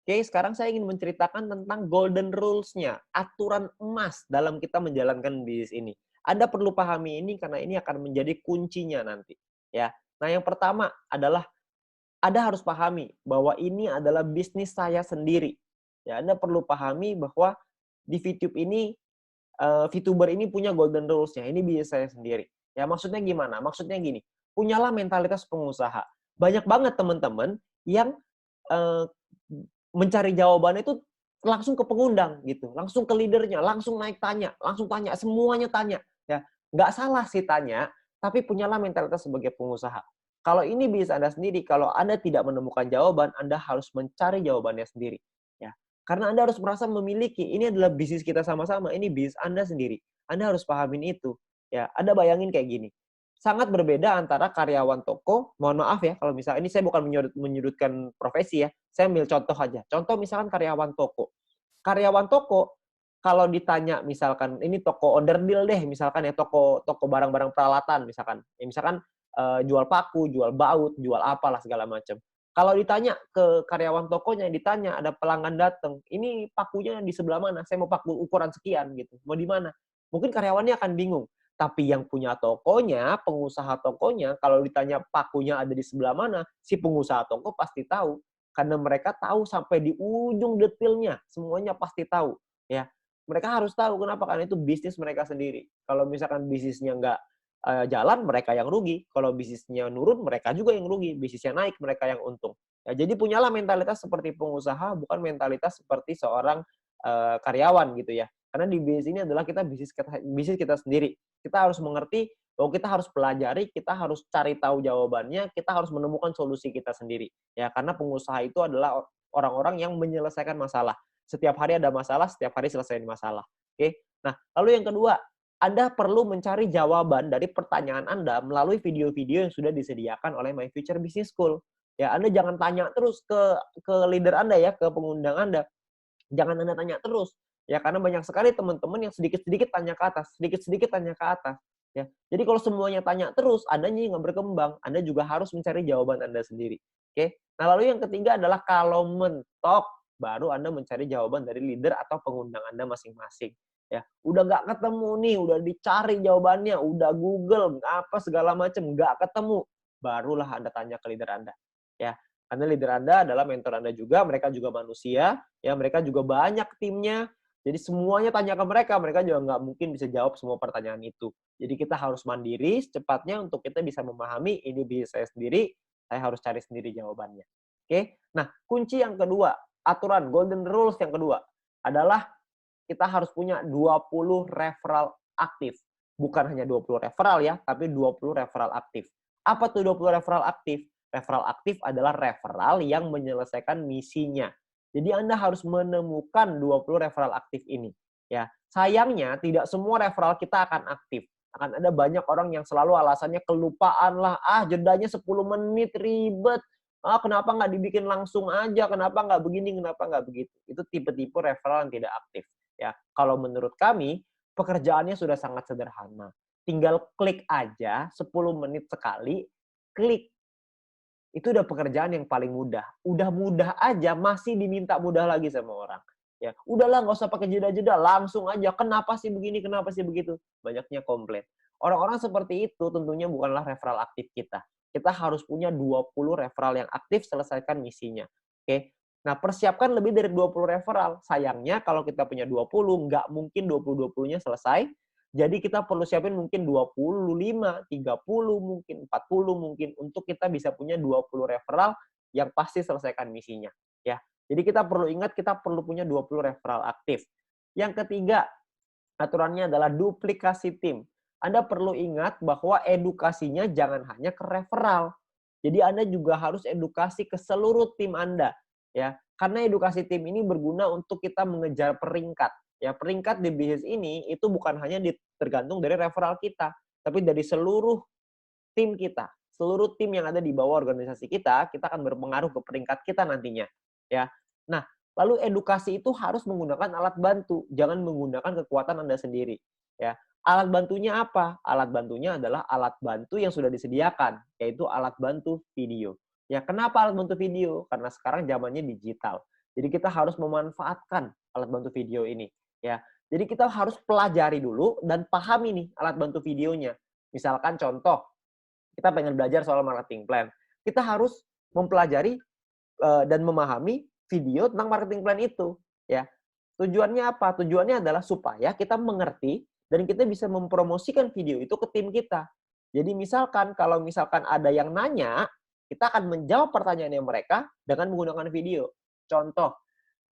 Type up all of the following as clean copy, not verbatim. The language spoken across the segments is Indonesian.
Oke, sekarang saya ingin menceritakan tentang golden rules-nya, aturan emas dalam kita menjalankan bisnis ini. Anda perlu pahami ini karena ini akan menjadi kuncinya nanti, ya. Nah, yang pertama adalah Anda harus pahami bahwa ini adalah bisnis saya sendiri. Ya, Anda perlu pahami bahwa di VTube ini, VTuber ini punya golden rules-nya, ini bisnis saya sendiri. Ya, maksudnya gimana? Maksudnya gini, punyalah mentalitas pengusaha. Banyak banget teman-teman yang, eee, mencari jawabannya itu langsung ke pengundang gitu, langsung ke leader-nya, langsung naik langsung tanya, semuanya tanya, ya. Nggak salah sih tanya, tapi punyalah mentalitas sebagai pengusaha. Kalau ini bisnis Anda sendiri, kalau Anda tidak menemukan jawaban, Anda harus mencari jawabannya sendiri, ya. Karena Anda harus merasa memiliki, ini adalah bisnis kita sama-sama, ini bisnis Anda sendiri. Anda harus pahamin itu, ya. Anda bayangin kayak gini, sangat berbeda antara karyawan toko, mohon maaf ya kalau misalnya ini saya bukan menyudutkan profesi ya, saya ambil contoh aja. Contoh misalkan karyawan toko. Karyawan toko kalau ditanya misalkan ini toko onderdil deh misalkan ya, toko toko barang-barang peralatan misalkan. Ya misalkan, jual paku, jual baut, jual apalah segala macam. Kalau ditanya ke karyawan tokonya, ditanya ada pelanggan datang, "Ini pakunya di sebelah mana? Saya mau paku ukuran sekian," gitu, "mau di mana?" Mungkin karyawannya akan bingung. Tapi yang punya tokonya, pengusaha tokonya, kalau ditanya pakunya ada di sebelah mana, si pengusaha toko pasti tahu. Karena mereka tahu sampai di ujung detailnya, semuanya pasti tahu, ya. Mereka harus tahu, kenapa? Karena itu bisnis mereka sendiri. Kalau misalkan bisnisnya nggak, jalan, mereka yang rugi. Kalau bisnisnya nurun, mereka juga yang rugi. Bisnisnya naik, mereka yang untung. Ya, jadi punyalah mentalitas seperti pengusaha, bukan mentalitas seperti seorang, karyawan gitu ya. Karena di bisnis ini adalah kita bisnis kita sendiri. Kita harus mengerti bahwa kita harus pelajari, kita harus cari tahu jawabannya, kita harus menemukan solusi kita sendiri. Ya, karena pengusaha itu adalah orang-orang yang menyelesaikan masalah. Setiap hari ada masalah, setiap hari selesaiin masalah. Oke. Nah, lalu yang kedua, Anda perlu mencari jawaban dari pertanyaan Anda melalui video-video yang sudah disediakan oleh My Future Business School. Ya, Anda jangan tanya terus ke leader Anda ya, ke pengundang Anda. Jangan Anda tanya terus, ya karena banyak sekali teman-teman yang sedikit-sedikit tanya ke atas, sedikit-sedikit tanya ke atas, ya. Jadi kalau semuanya tanya terus, Andanya nggak berkembang, Anda juga harus mencari jawaban Anda sendiri, oke. Nah, lalu yang ketiga adalah kalau mentok, baru Anda mencari jawaban dari leader atau pengundang Anda masing-masing, ya. Udah nggak ketemu nih, udah dicari jawabannya, udah Google, apa segala macam, nggak ketemu, barulah Anda tanya ke leader Anda, ya. Karena leader Anda adalah mentor Anda juga, mereka juga manusia, ya mereka juga banyak timnya, jadi semuanya tanya ke mereka juga nggak mungkin bisa jawab semua pertanyaan itu. Jadi kita harus mandiri secepatnya untuk kita bisa memahami ini bisnis saya sendiri, saya harus cari sendiri jawabannya. Oke, nah kunci yang kedua, aturan golden rules yang kedua adalah kita harus punya 20 referral aktif. Bukan hanya 20 referral ya, tapi 20 referral aktif. Apa tuh 20 referral aktif? Referral aktif adalah referral yang menyelesaikan misinya. Jadi Anda harus menemukan 20 referral aktif ini. Ya, sayangnya tidak semua referral kita akan aktif. Akan ada banyak orang yang selalu alasannya kelupaan lah, jedanya 10 menit ribet. Kenapa nggak dibikin langsung aja? Kenapa nggak begini? Kenapa nggak begitu? Itu tipe-tipe referral yang tidak aktif. Ya, kalau menurut kami pekerjaannya sudah sangat sederhana. Tinggal klik aja 10 menit sekali, klik. Itu udah pekerjaan yang paling mudah. Udah mudah aja masih diminta mudah lagi sama orang. Ya, udahlah nggak usah pakai jeda-jeda, langsung aja. Kenapa sih begini, kenapa sih begitu? Banyaknya komplain. Orang-orang seperti itu tentunya bukanlah referral aktif kita. Kita harus punya 20 referral yang aktif, selesaikan misinya. Oke. Nah, persiapkan lebih dari 20 referral. Sayangnya kalau kita punya 20, nggak mungkin 20-20-nya selesai. Jadi kita perlu siapin mungkin 25, 30 mungkin, 40 mungkin untuk kita bisa punya 20 referral yang pasti selesaikan misinya, ya. Jadi kita perlu ingat kita perlu punya 20 referral aktif. Yang ketiga, aturannya adalah duplikasi tim. Anda perlu ingat bahwa edukasinya jangan hanya ke referral. Jadi Anda juga harus edukasi ke seluruh tim Anda, ya. Karena edukasi tim ini berguna untuk kita mengejar peringkat. Ya, peringkat di bisnis ini itu bukan hanya tergantung dari referral kita, tapi dari seluruh tim kita. Seluruh tim yang ada di bawah organisasi kita akan berpengaruh ke peringkat kita nantinya, ya. Nah, lalu edukasi itu harus menggunakan alat bantu, jangan menggunakan kekuatan Anda sendiri, ya. Alat bantunya apa? Alat bantunya adalah alat bantu yang sudah disediakan, yaitu alat bantu video. Ya, kenapa alat bantu video? Karena sekarang zamannya digital. Jadi kita harus memanfaatkan alat bantu video ini, ya. Jadi kita harus pelajari dulu dan pahami nih alat bantu videonya. Misalkan contoh, kita pengen belajar soal marketing plan. Kita harus mempelajari dan memahami video tentang marketing plan itu, ya. Tujuannya apa? Tujuannya adalah supaya kita mengerti dan kita bisa mempromosikan video itu ke tim kita. Jadi misalkan kalau misalkan ada yang nanya, kita akan menjawab pertanyaannya mereka dengan menggunakan video. Contoh,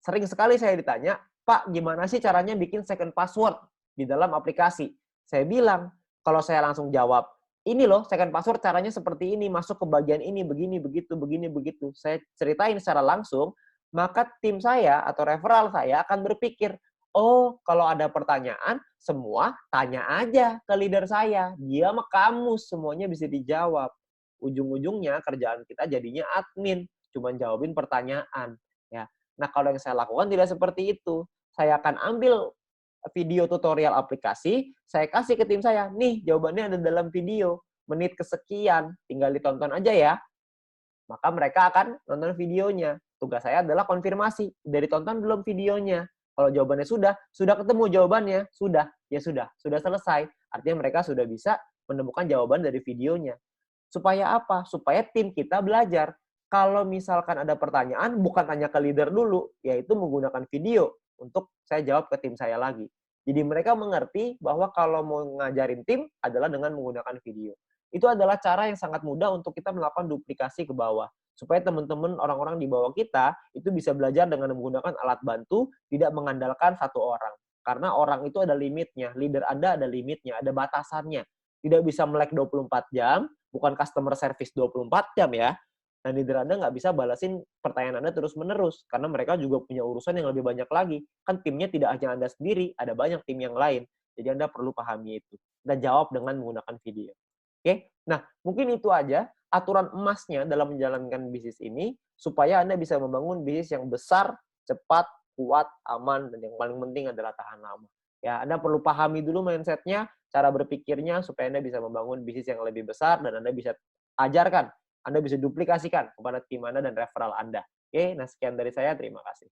sering sekali saya ditanya, "Pak, gimana sih caranya bikin second password di dalam aplikasi?" Saya bilang, kalau saya langsung jawab, "Ini loh second password caranya seperti ini, masuk ke bagian ini, begini, begitu, begini, begitu." Saya ceritain secara langsung, maka tim saya atau referral saya akan berpikir, "Oh, kalau ada pertanyaan, semua tanya aja ke leader saya. Dia mah kamus, semuanya bisa dijawab." Ujung-ujungnya kerjaan kita jadinya admin, cuman jawabin pertanyaan, ya. Nah, kalau yang saya lakukan tidak seperti itu. Saya akan ambil video tutorial aplikasi, saya kasih ke tim saya, "Nih, jawabannya ada dalam video, menit kesekian, tinggal ditonton aja ya." Maka mereka akan nonton videonya. Tugas saya adalah konfirmasi, udah ditonton belum videonya? Kalau jawabannya sudah ketemu jawabannya, ya sudah selesai. Artinya mereka sudah bisa menemukan jawaban dari videonya. Supaya apa? Supaya tim kita belajar. Kalau misalkan ada pertanyaan, bukan tanya ke leader dulu, yaitu menggunakan video untuk saya jawab ke tim saya lagi. Jadi mereka mengerti bahwa kalau mau ngajarin tim adalah dengan menggunakan video. Itu adalah cara yang sangat mudah untuk kita melakukan duplikasi ke bawah. Supaya teman-teman orang-orang di bawah kita itu bisa belajar dengan menggunakan alat bantu, tidak mengandalkan satu orang. Karena orang itu ada limitnya, leader Anda ada limitnya, ada batasannya. Tidak bisa melek 24 jam, bukan customer service 24 jam ya. Dan leader Anda nggak bisa balasin pertanyaan Anda terus-menerus. Karena mereka juga punya urusan yang lebih banyak lagi. Kan timnya tidak hanya Anda sendiri, ada banyak tim yang lain. Jadi Anda perlu pahami itu. Dan jawab dengan menggunakan video. Oke? Nah, mungkin itu aja aturan emasnya dalam menjalankan bisnis ini, supaya Anda bisa membangun bisnis yang besar, cepat, kuat, aman, dan yang paling penting adalah tahan lama. Ya, Anda perlu pahami dulu mindset-nya, cara berpikirnya, supaya Anda bisa membangun bisnis yang lebih besar, dan Anda bisa ajarkan, Anda bisa duplikasikan kepada tim Anda dan referral Anda. Oke, nah sekian dari saya, terima kasih.